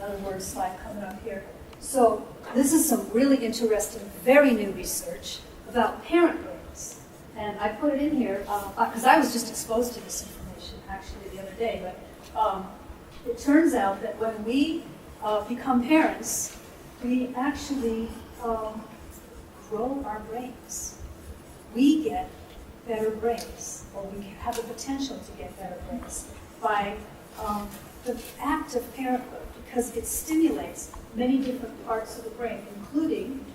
another word slide coming up here. So this is some really interesting, very new research about parent brains. And I put it in here because I was just exposed to this information actually the other day. But it turns out that when we become parents, we actually grow our brains. We get better brains, or we have the potential to get better brains by the act of parenthood, because it stimulates many different parts of the brain, including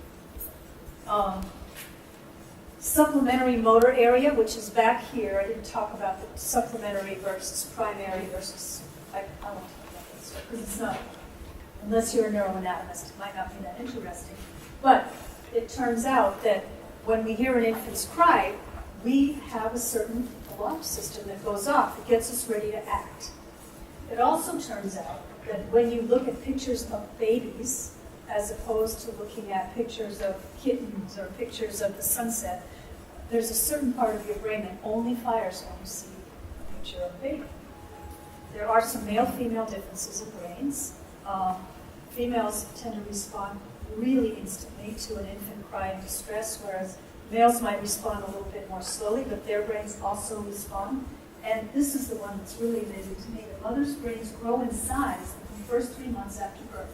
supplementary motor area, which is back here. I didn't talk about the supplementary versus primary versus, I won't talk about this because it's not, unless you're a neuroanatomist, it might not be that interesting. But it turns out that when we hear an infant's cry, we have a certain alarm system that goes off. It gets us ready to act. It also turns out that when you look at pictures of babies, as opposed to looking at pictures of kittens or pictures of the sunset, there's a certain part of your brain that only fires when you see a picture of a baby. There are some male-female differences in brains. Females tend to respond really instantly to an infant cry in distress, whereas males might respond a little bit more slowly, but their brains also respond. And this is the one that's really amazing to me. The mother's brains grow in size in the first 3 months after birth.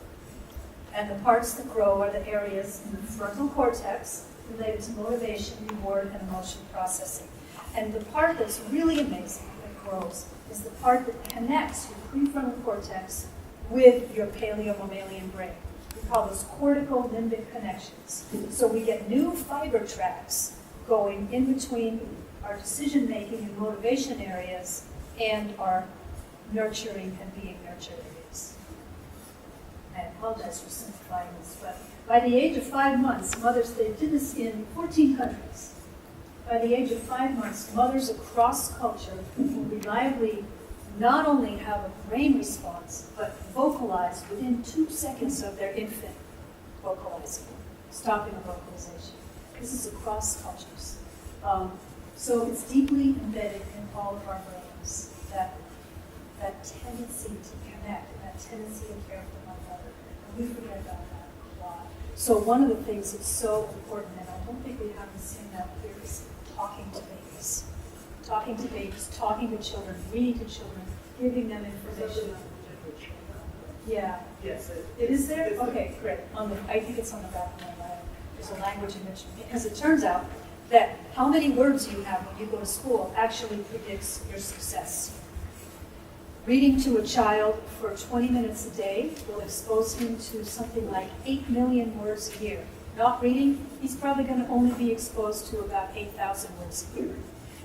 And the parts that grow are the areas in the frontal cortex related to motivation, reward, and emotion processing. And the part that's really amazing that grows is the part that connects your prefrontal cortex with your paleomammalian brain. We call those cortical limbic connections. So we get new fiber tracks going in between our decision-making and motivation areas and our nurturing and being nurtured areas. I apologize for simplifying this, but by the age of 5 months, mothers, they did this in 14 countries. By the age of 5 months, mothers across culture will reliably not only have a brain response, but vocalize within 2 seconds of their infant vocalizing, stopping a vocalization. This is across cultures. So it's deeply embedded in all of our brains, that tendency to connect, and that tendency to care for one another. And we forget about that a lot. So one of the things that's so important, and I don't think we haven't seen that here, is talking to babies. Talking to babies, talking to children, reading to children, giving them information. Yeah. Yes. It is there? Okay, great. I think it's on the back of my letter. There's a language enrichment. Because it turns out that how many words you have when you go to school actually predicts your success. Reading to a child for 20 minutes a day will expose him to something like 8 million words a year. Not reading, he's probably going to only be exposed to about 8,000 words a year.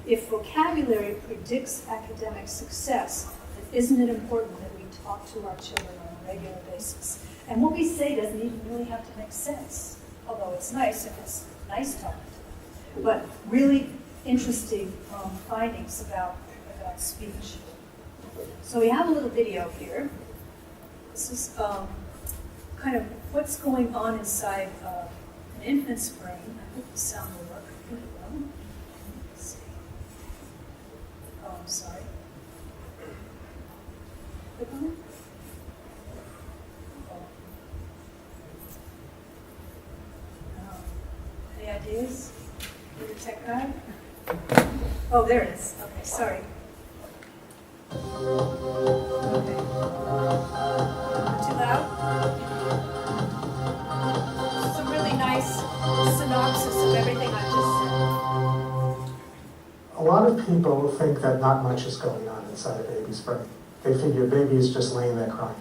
If vocabulary predicts academic success, then isn't it important that we talk to our children on a regular basis? And what we say doesn't even really have to make sense, although it's nice if it's nice talking to them. But really interesting findings about speech. So we have a little video here. This is kind of what's going on inside an infant's brain. I hope the sound will work. Here we go. Let's see. Oh, I'm sorry. Click on it. Any ideas? You're a tech guy? Oh, there it is. Okay, sorry. Okay. Too loud? This is a really nice synopsis of everything I just said. A lot of people think that not much is going on inside a baby's brain. They figure a baby is just laying there crying.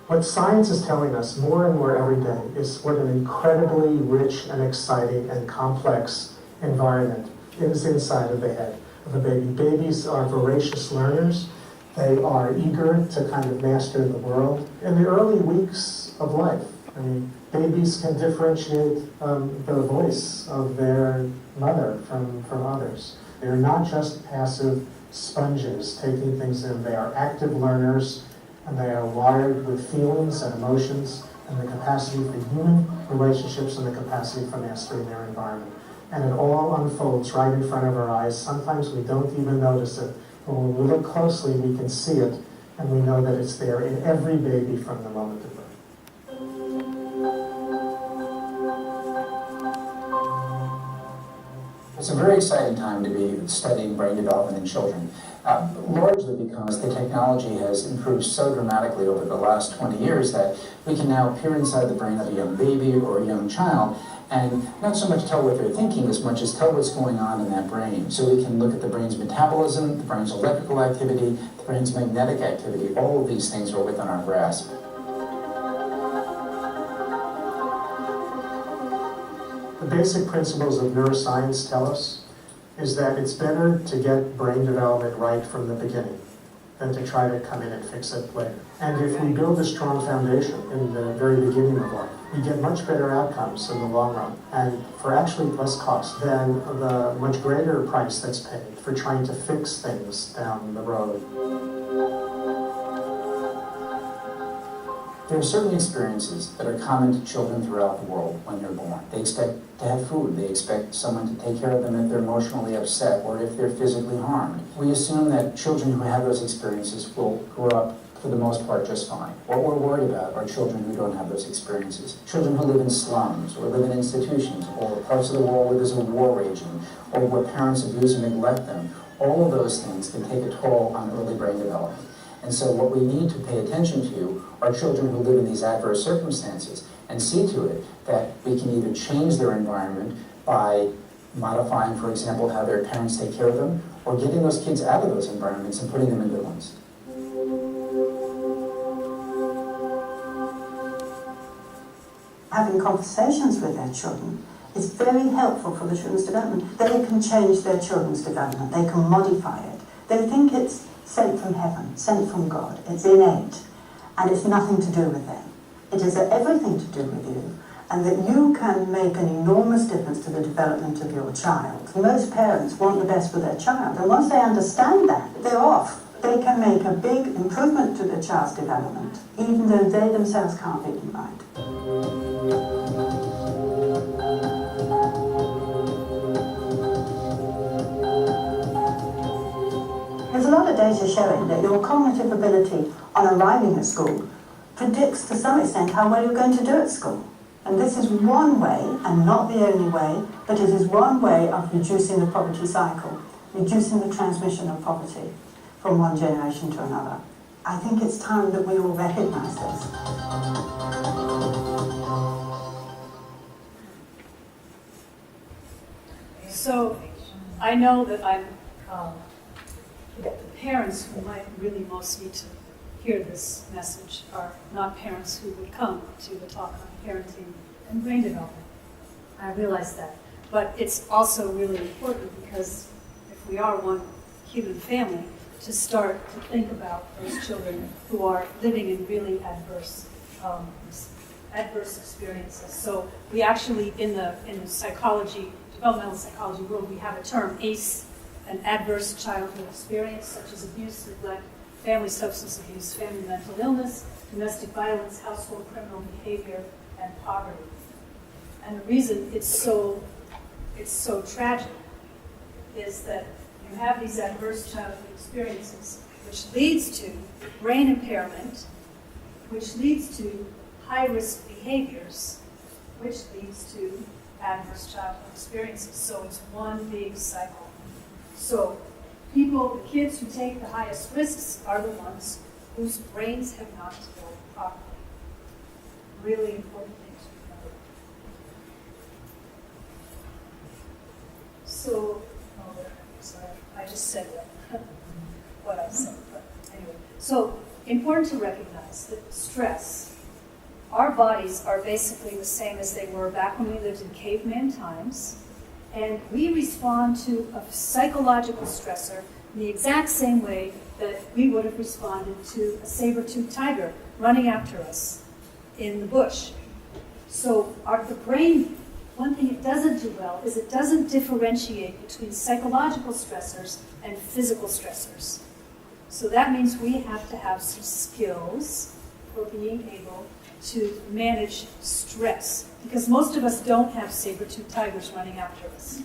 What science is telling us more and more every day is what an incredibly rich and exciting and complex environment is inside of the head of a baby. Babies are voracious learners. They are eager to kind of master the world. In the early weeks of life, I mean, babies can differentiate the voice of their mother from others. They're not just passive sponges taking things in. They are active learners, and they are wired with feelings and emotions and the capacity for human relationships and the capacity for mastering their environment. And it all unfolds right in front of our eyes. Sometimes we don't even notice it. But when we look closely, we can see it, and we know that it's there in every baby from the moment of birth. It's a very exciting time to be studying brain development in children, largely because the technology has improved so dramatically over the last 20 years that we can now peer inside the brain of a young baby or a young child and not so much tell what they're thinking as much as tell what's going on in that brain. So we can look at the brain's metabolism, the brain's electrical activity, the brain's magnetic activity. All of these things are within our grasp. The basic principles of neuroscience tell us is that it's better to get brain development right from the beginning than to try to come in and fix it later. And if we build a strong foundation in the very beginning of life, we get much better outcomes in the long run, and for actually less cost than the much greater price that's paid for trying to fix things down the road. There are certain experiences that are common to children throughout the world when they're born. They expect to have food. They expect someone to take care of them if they're emotionally upset or if they're physically harmed. We assume that children who have those experiences will grow up, for the most part, just fine. What we're worried about are children who don't have those experiences. Children who live in slums or live in institutions or parts of the world where there's a war raging or where parents abuse and neglect them. All of those things can take a toll on early brain development. And so what we need to pay attention to are children who live in these adverse circumstances and see to it that we can either change their environment by modifying, for example, how their parents take care of them, or getting those kids out of those environments and putting them in good ones. Having conversations with their children is very helpful for the children's development. They can change their children's development. They can modify it. They think it's sent from heaven, sent from God. It's innate, and it's nothing to do with them. It is everything to do with you, and that you can make an enormous difference to the development of your child. Most parents want the best for their child, and once they understand that, they're off. They can make a big improvement to their child's development, even though they themselves can't read and write. There's a lot of data showing that your cognitive ability on arriving at school predicts to some extent how well you're going to do at school. And this is one way, and not the only way, but it is one way of reducing the poverty cycle, reducing the transmission of poverty from one generation to another. I think it's time that we all recognize this. So I know that the parents who might really most need to hear this message are not parents who would come to the talk on parenting and brain development. I realize that. But it's also really important because if we are one human family, to start to think about those children who are living in really adverse experiences. So we actually, in the psychology, developmental psychology world, we have a term, ACE, an adverse childhood experience, such as abuse, neglect, family substance abuse, family mental illness, domestic violence, household criminal behavior, and poverty. And the reason it's so tragic is that you have these adverse childhood experiences, which leads to brain impairment, which leads to high-risk behaviors, which leads to adverse childhood experiences. So it's one big cycle. So the kids who take the highest risks are the ones whose brains have not developed properly. Really important thing to remember. So, sorry, I just said what I said, but anyway. So, important to recognize that stress, our bodies are basically the same as they were back when we lived in caveman times, and we respond to a psychological stressor in the exact same way that we would have responded to a saber-toothed tiger running after us in the bush. So the brain, one thing it doesn't do well is it doesn't differentiate between psychological stressors and physical stressors. So that means we have to have some skills for being able to manage stress, because most of us don't have saber-toothed tigers running after us.